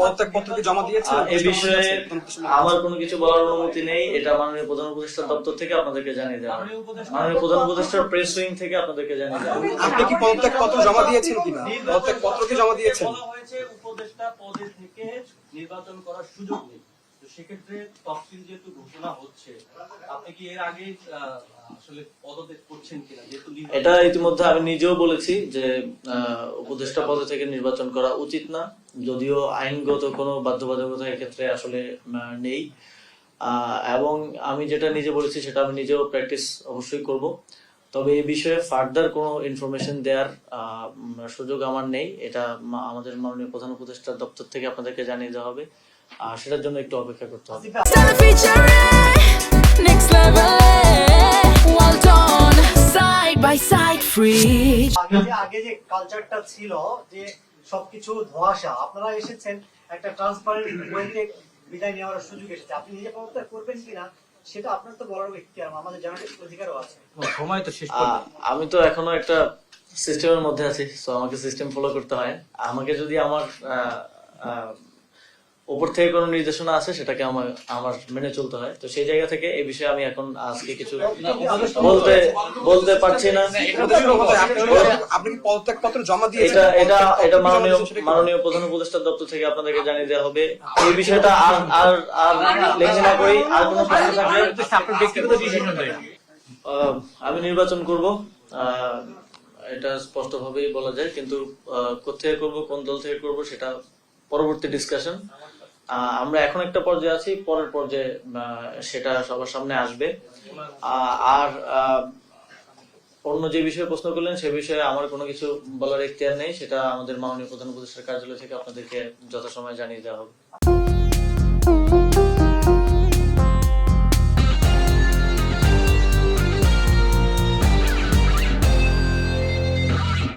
পদত্যাগপত্র কি জমা দিয়েছেন? এই বিষয়ে আমার কোনো কিছু বলার অনুমতি নেই। এটা মাননীয় প্রধান উপদেষ্টার দপ্তর থেকে আপনাদেরকে জানিয়ে দেওয়া হবে। মাননীয় প্রধান উপদেষ্টার প্রেস উইং থেকে আপনাদেরকে জানিয়ে দেওয়া হবে। আপনি কি পদত্যাগপত্র জমা দিয়েছেন কিনা? পদত্যাগপত্র কি জমা দিয়েছেন? বলা হয়েছে উপদেষ্টা পদে থেকে নির্বাচন করার সুযোগ নেই। তো সেক্ষেত্রে তফসিল যেহেতু ঘোষণা হচ্ছে, আপনি কি এর আগে আসলে পদত্যাগ করছেন কিনা? যেহেতু এটা ইতিমধ্যে আমি নিজেও বলেছি যে উপদেষ্টা পদে থেকে নির্বাচন করা উচিত না, যদিও আইনগত কোনো বাধ্যবাধকতা এক্ষেত্রে আসলে নেই। এবং আমি যেটা নিজে বলেছি সেটা আমি নিজেও প্র্যাকটিস অবশ্যই করব। তবে এই বিষয়ে ফার্দার কোনো ইনফরমেশন দেওয়ার সুযোগ আমার নেই। এটা আমাদের মাননীয় প্রধান উপদেষ্টার দপ্তর থেকে আপনাদেরকে জানিয়ে দেওয়া হবে। সেটার জন্য একটু অপেক্ষা করতে হবে। আগে যে কালচারটা ছিল যে সবকিছু ধোঁয়াশা, আপনারা এসেছেন একটা ট্রান্সপারেন্ট ওয়েতে বিদায় নেওয়ার সুযোগ এসেছে। আপনি নিজে পদত্যাগ করবেন কিনা সেটা আপনার তো বলার ব্যক্তিগত, আমাদের জানার অধিকারও আছে। সময় তো শেষ। আমি তো এখনো একটা সিস্টেমের মধ্যে আছি, তো আমাকে সিস্টেম ফলো করতে হয়। আমাকে যদি আমার উপর থেকে কোনো নির্দেশনা আছে সেটাকে আমার মেনে চলতে হয়। তো সেই জায়গা থেকে এই বিষয়ে আমি এখন আজকে কিছু বলতে পারছি না। আপনি কি পদত্যাগপত্র জমা দিয়েছেন? এটা মাননীয় প্রধান উপদেষ্টার দপ্তর থেকে আপনাদেরকে জানিয়ে দেওয়া হবে। এই বিষয়টা আর লেখে না করি। আর কোনো প্রশ্ন থাকলে আমি নির্বাচন করব, এটা স্পষ্ট ভাবেই বলা যায়। কিন্তু কোথা করব, কোন দল থেকে করব সেটা পরবর্তী ডিসকাশন। আমরা এখন একটা পর্যায়ে আছি, পরের পর্যায়ে সেটা সবার সামনে আসবে। আর অন্য যে বিষয়ে প্রশ্ন করলেন সে বিষয়ে আমার কোনো কিছু বলার এখতিয়ার নেই। সেটা আমাদের মাননীয় প্রধান উপদেষ্টার কার্যালয় থেকে আপনাদেরকে যথাসময়ে জানিয়ে দেওয়া হবে।